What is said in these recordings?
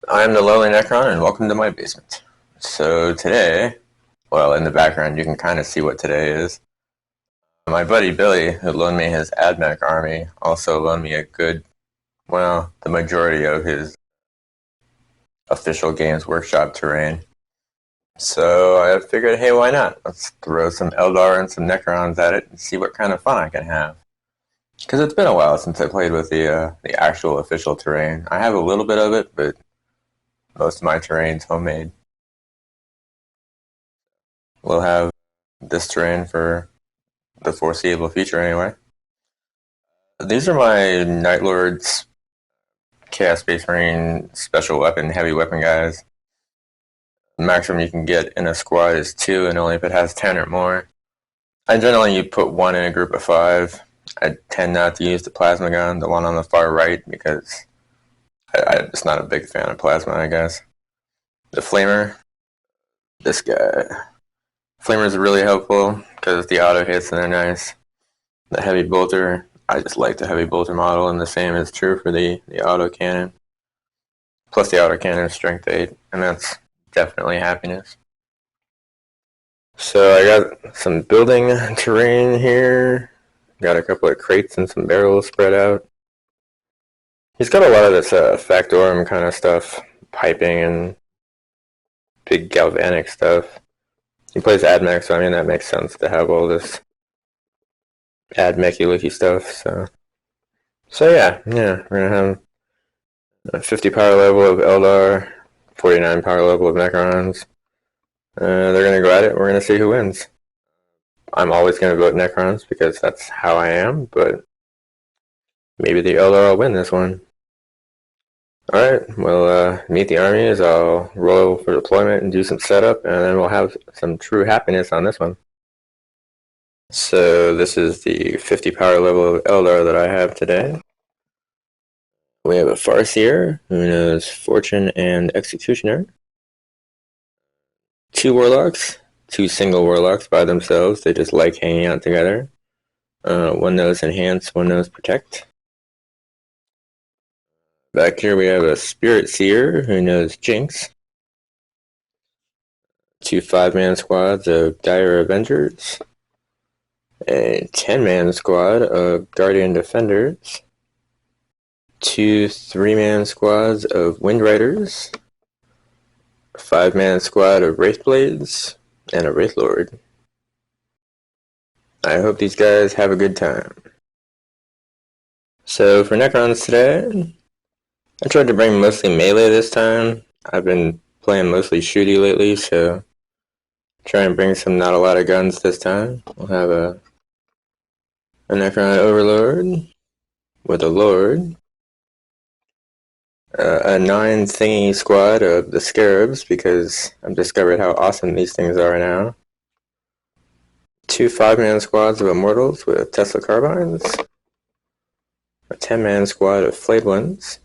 I'm the Lonely Necron, and welcome to my basement. So today, well, in the background, you can kind of see what today is. My buddy Billy, who loaned me his AdMech army, also loaned me a good, well, the majority of his official Games Workshop terrain. So I figured, hey, why not? Let's throw some Eldar and some Necrons at it and see what kind of fun I can have. Because it's been a while since I played with the actual official terrain. I have a little bit of it, but most of my terrain's homemade. We'll have this terrain for the foreseeable future anyway. These are my Night Lords, Chaos Space Marine, Special Weapon, Heavy Weapon guys. The maximum you can get in a squad is 2, and only if it has 10 or more. I generally put 1 in a group of 5. I tend not to use the plasma gun, the one on the far right, because I'm just not a big fan of plasma, I guess. The Flamer, this guy. Flamers are really helpful because the auto hits and they're nice. The Heavy Bolter, I just like the Heavy Bolter model, and the same is true for the auto cannon. Plus the auto cannon is strength 8, and that's definitely happiness. So I got some building terrain here. Got a couple of crates and some barrels spread out. He's got a lot of this Factorum kind of stuff, piping and big galvanic stuff. He plays AdMech, so I mean that makes sense to have all this AdMech-y stuff. So yeah, we're gonna have a 50 power level of Eldar, 49 power level of Necrons. They're gonna go at it. We're gonna see who wins. I'm always gonna vote Necrons because that's how I am, but maybe the Eldar will win this one. Alright, we'll meet the armies. I'll roll for deployment and do some setup, and then we'll have some true happiness on this one. So this is the 50 power level of Eldar that I have today. We have a Farseer, who knows Fortune and Executioner. 2 Warlocks, 2 single Warlocks by themselves. They just like hanging out together. One knows Enhance, one knows Protect. Back here we have a Spirit Seer, who knows Jinx. 2 5-man squads of Dire Avengers. A 10-man squad of Guardian Defenders. 2 3-man squads of Wind Riders. A 5-man squad of Wraithblades, and a Wraith Lord. I hope these guys have a good time. So for Necrons today, I tried to bring mostly melee this time. I've been playing mostly shooty lately, so try and bring some not a lot of guns this time. We'll have a Necron Overlord with a Lord. A 9 thingy squad of the Scarabs, because I've discovered how awesome these things are now. 2 5-man squads of Immortals with Tesla Carbines. A 10-man squad of Flayed Ones.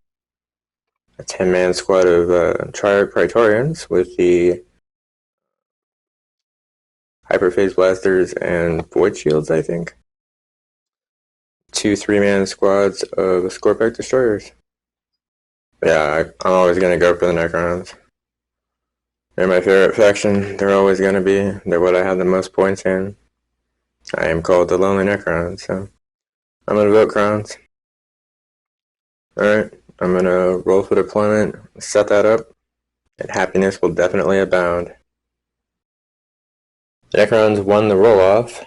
A 10-man squad of Triarch Praetorians with the Hyperphase Blasters and Void Shields, I think. 2 3-man squads of Scorpec Destroyers. Yeah, I'm always going to go for the Necrons. They're my favorite faction. They're always going to be. They're what I have the most points in. I am called the Lonely Necron, so I'm going to vote Crowns. Alright, I'm going to roll for deployment, set that up, and happiness will definitely abound. The Necrons won the roll-off,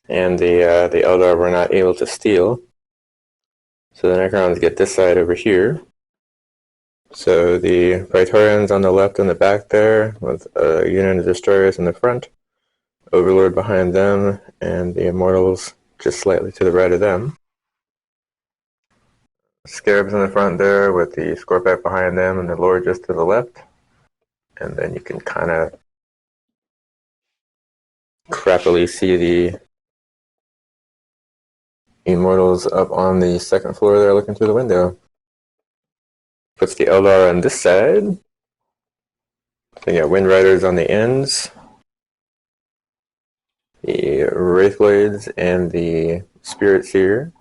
and the Eldar were not able to steal. So the Necrons get this side over here. So the Praetorians on the left and the back there, with a unit of destroyers in the front, Overlord behind them, and the Immortals just slightly to the right of them. Scarabs in the front there with the Scorpec behind them and the Lord just to the left. And then you can kind of crappily see the Immortals up on the second floor there looking through the window. Puts the Eldar on this side. So you got Wind Riders on the ends. The Wraithblades and the Spirit Seer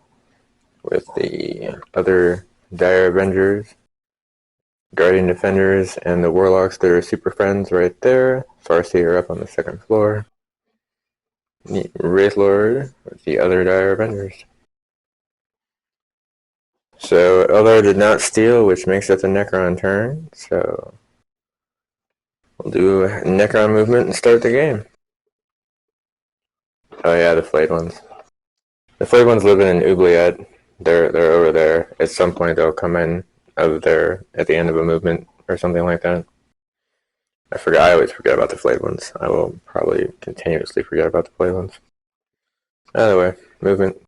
with the other Dire Avengers Guardian Defenders and the Warlocks that are super friends right there. Farseer up on the second floor. The Wraith Lord with the other Dire Avengers. So Eldar did not steal, which makes it the Necron turn. So we'll do Necron movement and start the game. Oh yeah, the flayed ones. The flayed ones living in Oubliette. They're over there. At some point they'll come in over there at the end of a movement or something like that. I always forget about the flayed ones. I will probably continuously forget about the flayed ones. Either way, movement.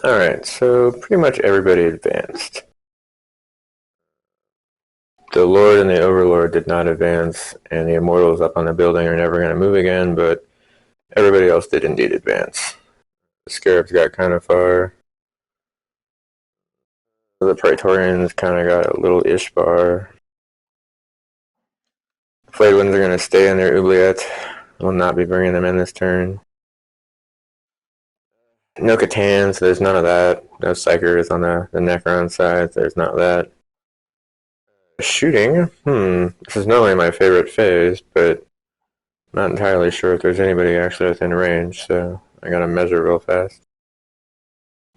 Alright, so pretty much everybody advanced. The Lord and the Overlord did not advance, and the Immortals up on the building are never going to move again, but everybody else did indeed advance. The Scarabs got kind of far. The Praetorians kind of got a little Ishbar. The Flayed Ones are going to stay in their Oubliette. Will not be bringing them in this turn. No Catans, there's none of that. No Psychers on the Necron side, there's not that. Shooting, this is normally my favorite phase, but not entirely sure if there's anybody actually within range, so I gotta measure real fast.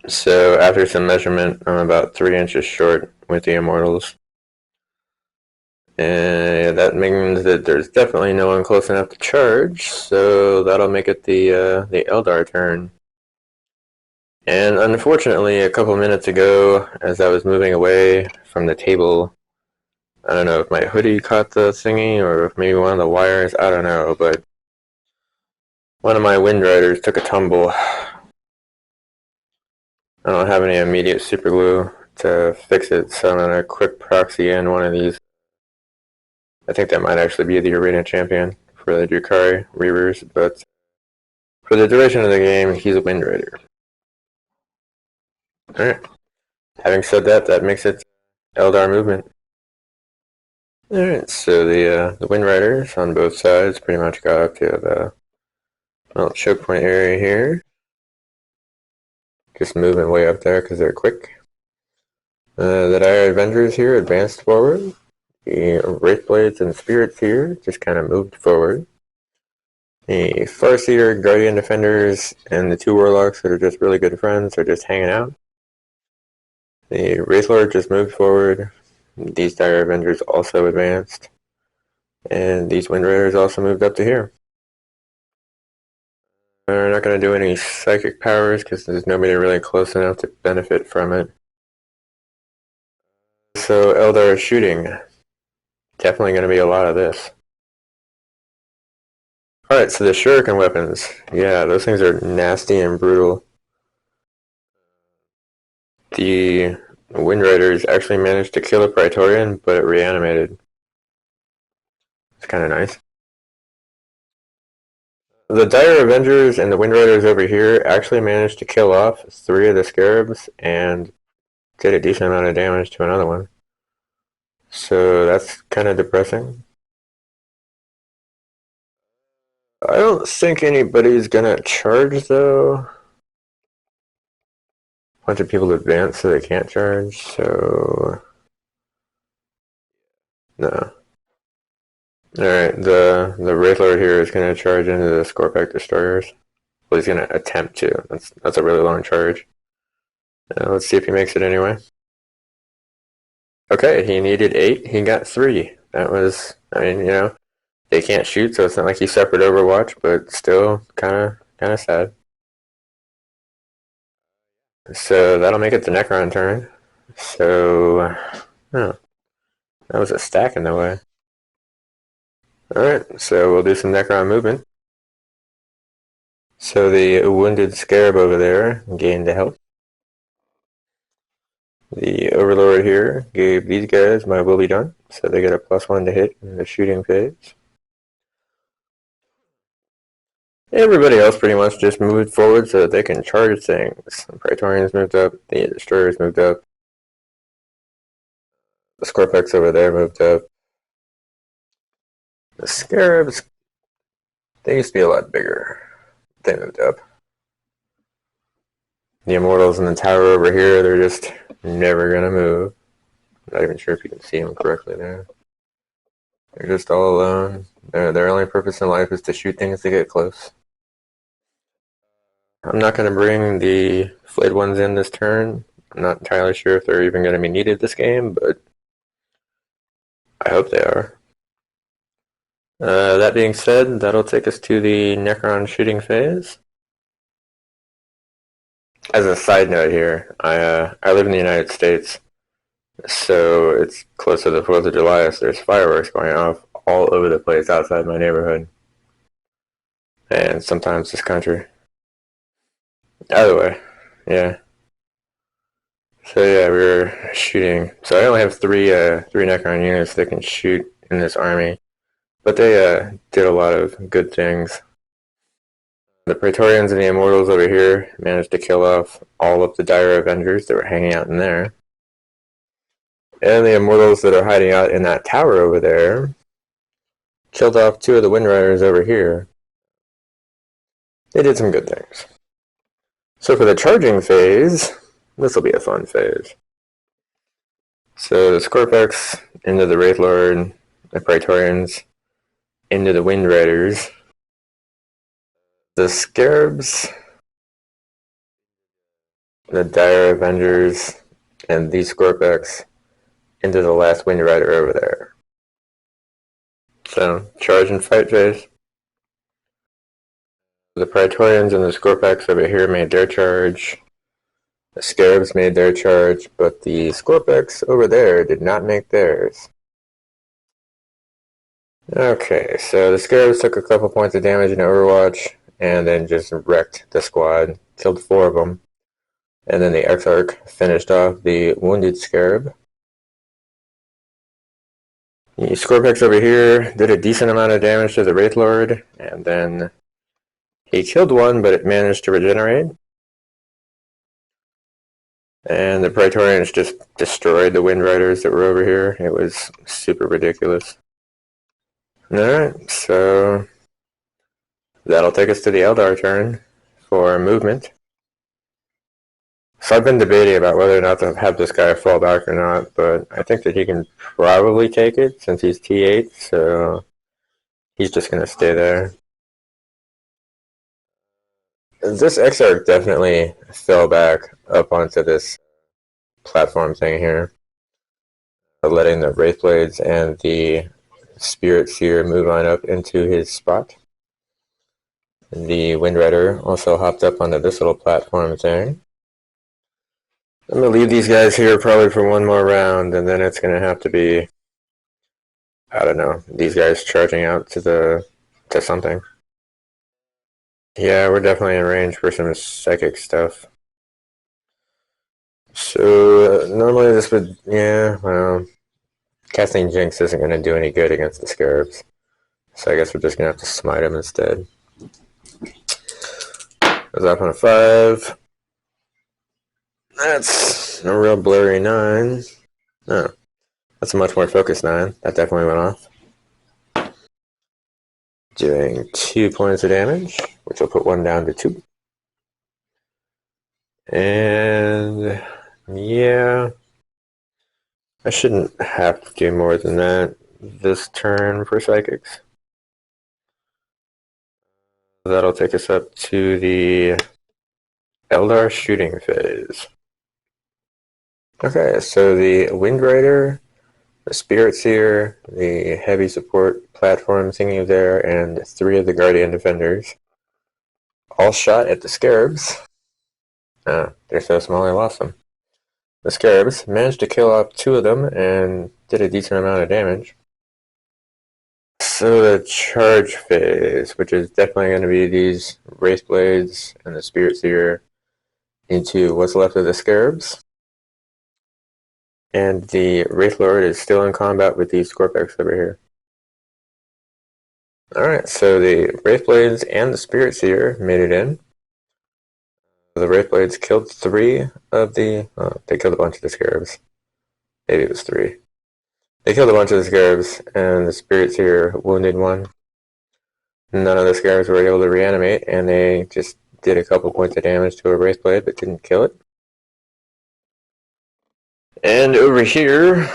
So after some measurement, I'm about 3 inches short with the Immortals. And that means that there's definitely no one close enough to charge, so that'll make it the Eldar turn. And unfortunately, a couple minutes ago, as I was moving away from the table, I don't know if my hoodie caught the thingy or if maybe one of the wires, I don't know, but one of my Wind Riders took a tumble. I don't have any immediate super glue to fix it, so I'm gonna quick proxy in one of these. I think that might actually be the arena champion for the Drukhari Reavers, but for the duration of the game, he's a Wind Rider. Alright. Having said that, that makes it Eldar movement. Alright, so the Wind Riders on both sides pretty much got up to the choke point area here. Just moving way up there because they're quick. The Dire Avengers here advanced forward. The Wraithblades and Spirits here just kind of moved forward. The Farseer, Guardian Defenders, and the two Warlocks that are just really good friends are just hanging out. The Wraithlord just moved forward. These Dire Avengers also advanced. And these Wind Raiders also moved up to here. We're not going to do any psychic powers because there's nobody really close enough to benefit from it. So Eldar shooting. Definitely going to be a lot of this. Alright, so the shuriken weapons. Yeah, those things are nasty and brutal. The Wind Raiders actually managed to kill a Praetorian, but it reanimated. It's kind of nice. The Dire Avengers and the Wind Raiders over here actually managed to kill off 3 of the Scarabs and did a decent amount of damage to another one. So that's kind of depressing. I don't think anybody's gonna charge though. A bunch of people advance so they can't charge, so no. Alright, the Wraithlord here is gonna charge into the Scorpack Destroyers. Well, he's gonna attempt to. That's a really long charge. Let's see if he makes it anyway. Okay, he needed 8, he got 3. That was, I mean, you know, they can't shoot, so it's not like he suffered Overwatch, but still kind of sad. So that'll make it the Necron turn. So, oh, that was a stack in the way. Alright, so we'll do some Necron movement. So the wounded Scarab over there gained a health. The Overlord here gave these guys my will be done, so they get a +1 to hit in the shooting phase. Everybody else pretty much just moved forward so that they can charge things. The Praetorians moved up, the Destroyers moved up, the Scorpex over there moved up. The Scarabs, they used to be a lot bigger. They moved up. The Immortals in the tower over here, they're just never gonna move. Not even sure if you can see them correctly there. They're just all alone. Their only purpose in life is to shoot things to get close. I'm not going to bring the flayed ones in this turn. I'm not entirely sure if they're even going to be needed this game, but I hope they are. That being said, that'll take us to the necron shooting phase. As a side note here, I live in the United States, so it's close to the 4th of July, so there's fireworks going off all over the place outside my neighborhood. And sometimes this country. Either way, yeah. So yeah, we were shooting. So I only have three necron units that can shoot in this army, but they did a lot of good things. The Praetorians and the Immortals over here managed to kill off all of the dire Avengers that were hanging out in there. And the Immortals that are hiding out in that tower over there killed off 2 of the Wind Riders over here. They did some good things. So for the charging phase, this will be a fun phase. So the Scorpex into the Wraith Lord, the Praetorians into the Wind Riders. The Scarabs, the Dire Avengers, and these Scorpex into the last Wind Rider over there. So, charge and fight phase. The Praetorians and the Scorpex over here made their charge. The Scarabs made their charge, but the Scorpex over there did not make theirs. Okay, so the Scarabs took a couple points of damage in Overwatch, and then just wrecked the squad, killed 4 of them. And then the Exarch finished off the wounded Scarab. The Scorpex over here did a decent amount of damage to the Wraith Lord, and then he killed one, but it managed to regenerate. And the Praetorians just destroyed the Wind Riders that were over here. It was super ridiculous. Alright, so that'll take us to the Eldar turn for movement. So I've been debating about whether or not to have this guy fall back or not, but I think that he can probably take it since he's T8, so he's just going to stay there. This Exarch definitely fell back up onto this platform thing here, letting the Wraithblades and the Spirit Seer move on up into his spot. The Wind Rider also hopped up onto this little platform thing. I'm going to leave these guys here probably for one more round, and then it's going to have to be, I don't know, these guys charging out to something. Yeah, we're definitely in range for some psychic stuff. So, normally this would, yeah, well, casting Jinx isn't going to do any good against the Scarabs. So I guess we're just going to have to smite him instead. Goes off on a 5. That's a real blurry 9. Oh, that's a much more focused 9. That definitely went off. Doing 2 points of damage, which will put one down to 2. And yeah, I shouldn't have to do more than that this turn for Psychics. That'll take us up to the Eldar shooting phase. Okay, so the Wind Rider, the Spirit Seer, the heavy support platform thingy there, and 3 of the Guardian Defenders all shot at the Scarabs. They're so small I lost them. The Scarabs managed to kill off 2 of them and did a decent amount of damage. So the charge phase, which is definitely going to be these Wraithblades and the Spirit Seer into what's left of the Scarabs. And the Wraith Lord is still in combat with these Scorpex over here. Alright, so the Wraithblades and the Spirit Seer made it in. The Wraithblades killed 3 of the... they killed a bunch of the Scarabs. Maybe it was 3. They killed a bunch of the Scarabs, and the Spirit Seer wounded 1. None of the Scarabs were able to reanimate, and they just did a couple points of damage to a Wraithblade, but didn't kill it. And over here,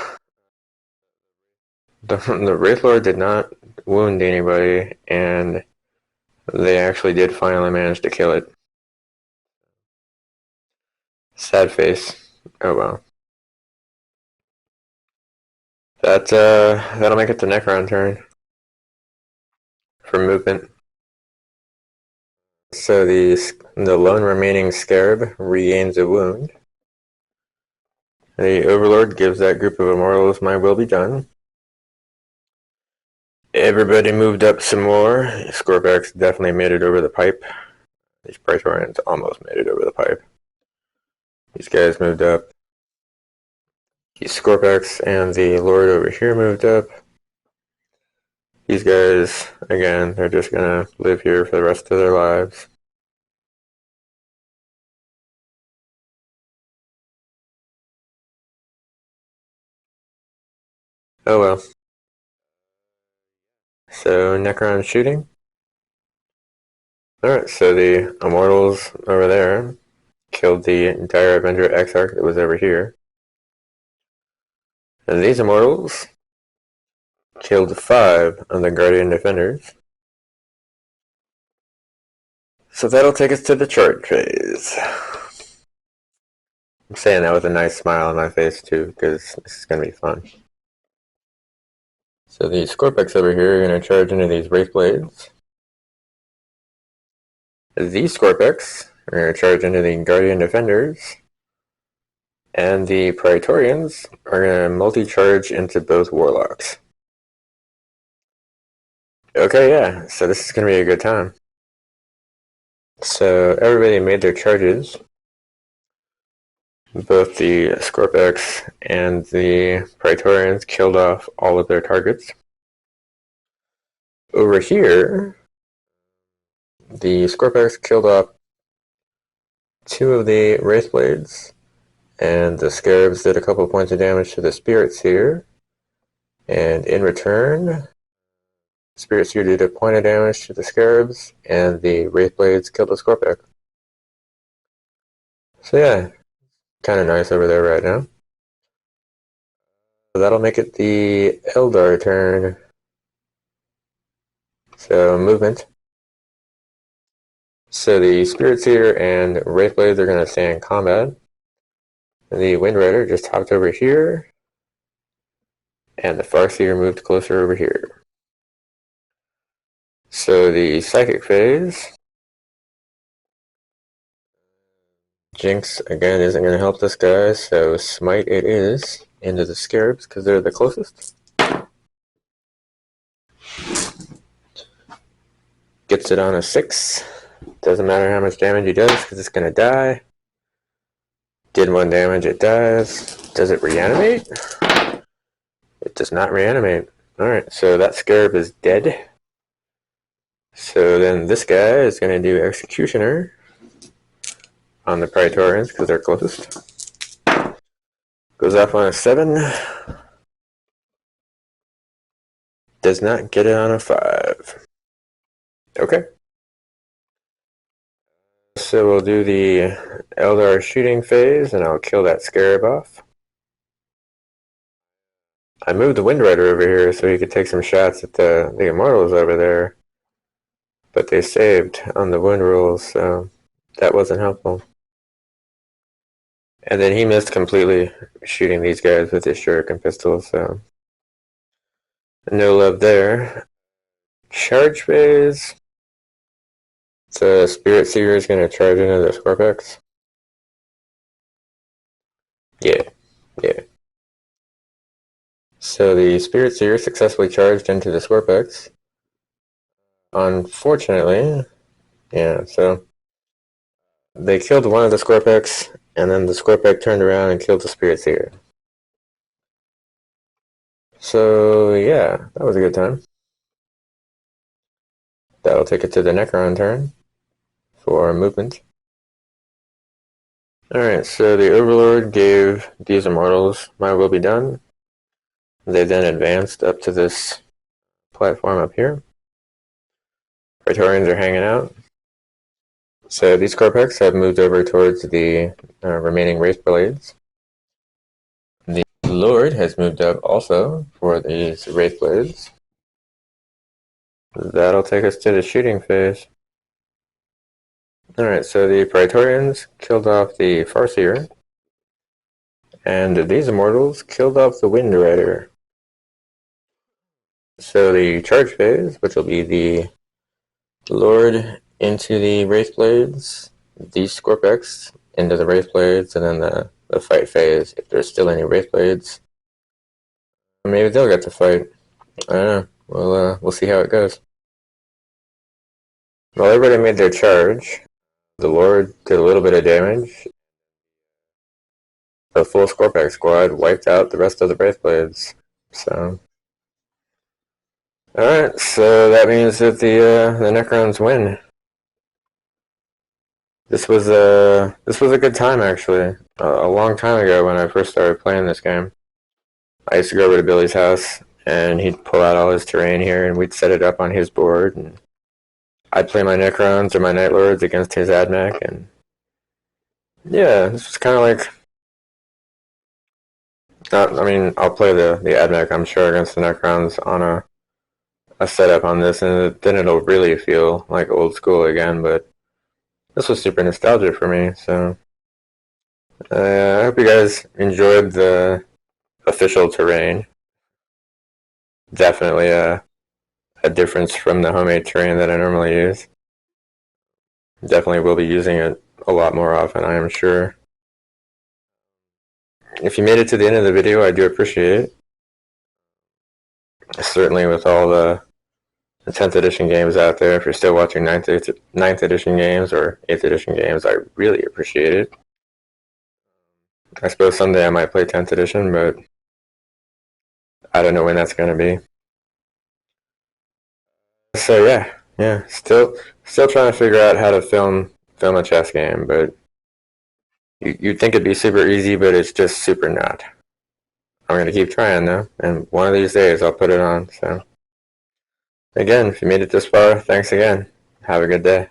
the Wraith Lord did not wound anybody, and they actually did finally manage to kill it. Sad face. Oh well. That'll make it the Necron turn for movement. So the lone remaining Scarab regains a wound. The Overlord gives that group of Immortals "My will be done." Everybody moved up some more. Scorpax definitely made it over the pipe. These Praetorians almost made it over the pipe. These guys moved up. The Scorpax and the Lord over here moved up. These guys, again, they're just gonna live here for the rest of their lives. Oh well. So Necron shooting. Alright, so the Immortals over there killed the entire Avenger Exarch that was over here. And these Immortals killed 5 of the Guardian Defenders. So that'll take us to the charge phase. I'm saying that with a nice smile on my face too, because this is going to be fun. So the Scorpex over here are going to charge into these Wraith Blades. These Scorpex are going to charge into the Guardian Defenders. And the Praetorians are going to multi-charge into both Warlocks. Okay, yeah, so this is going to be a good time. So everybody made their charges. Both the Scorpex and the Praetorians killed off all of their targets. Over here, the Scorpex killed off 2 of the Wraith Blades, and the Scarabs did a couple points of damage to the Spirit Seer. And in return, Spirit Seer did a point of damage to the Scarabs, and the Wraith Blades killed the Scorpex. So yeah, kind of nice over there right now. So that'll make it the Eldar turn. So movement. So the Spirit Seer and Wraith Blades are going to stay in combat. The Wind Rider just hopped over here, and the Farseer moved closer over here. So the Psychic phase. Jinx, again, isn't going to help this guy, so Smite it is into the Scarabs, because they're the closest. Gets it on a 6. Doesn't matter how much damage he does, because it's going to die. Did 1 damage, it dies. Does it reanimate? It does not reanimate. Alright, so that Scarab is dead. So then this guy is going to do Executioner on the Praetorians, because they're closest. Goes off on a 7. Does not get it on a 5. Okay. So we'll do the Eldar shooting phase, and I'll kill that Scarab off. I moved the Wind Rider over here so he could take some shots at the Immortals over there. But they saved on the wound rules, so that wasn't helpful. And then he missed completely shooting these guys with his shuriken pistol, so no love there. Charge phase. So Spirit Seer is going to charge into the Scorpex. Yeah. So the Spirit Seer successfully charged into the Scorpex. Unfortunately, yeah, so they killed one of the Scorpex, and then the Scorpex turned around and killed the Spirit Seer. So yeah, that was a good time. That'll take it to the Necron turn for movement. Alright, so the Overlord gave these Immortals "My will be done." They then advanced up to this platform up here. Praetorians are hanging out. So these Corpex have moved over towards the remaining Wraith Blades. Lord has moved up also for these Wraith Blades. That'll take us to the shooting phase. Alright, so the Praetorians killed off the Farseer, and these Immortals killed off the Wind Rider. So the charge phase, which will be the Lord into the Wraith Blades, the Scorpex into the Wraith Blades, and then the fight phase, if there's still any Wraith Blades. Maybe they'll get to fight. I don't know. We'll see how it goes. Well, everybody made their charge. The Lord did a little bit of damage. The full Scorpex squad wiped out the rest of the Wraith Blades. So, alright, so that means that the Necrons win. This was a good time actually. A long time ago when I first started playing this game, I used to go over to Billy's house and he'd pull out all his terrain here and we'd set it up on his board, and I'd play my Necrons or my Night Lords against his AdMech, and yeah, this was kind of like. I mean, I'll play the AdMech, I'm sure, against the Necrons on a setup on this, and then it'll really feel like old school again, but this was super nostalgic for me, so I hope you guys enjoyed the official terrain. Definitely a difference from the homemade terrain that I normally use. Definitely will be using it a lot more often, I am sure. If you made it to the end of the video, I do appreciate it. Certainly with all the 10th edition games out there, if you're still watching 9th edition games or 8th edition games, I really appreciate it. I suppose someday I might play 10th edition, but I don't know when that's going to be. So yeah, still trying to figure out how to film a chess game, but you'd think it'd be super easy, but it's just super not. I'm going to keep trying though, and one of these days I'll put it on, so. Again, if you made it this far, thanks again. Have a good day.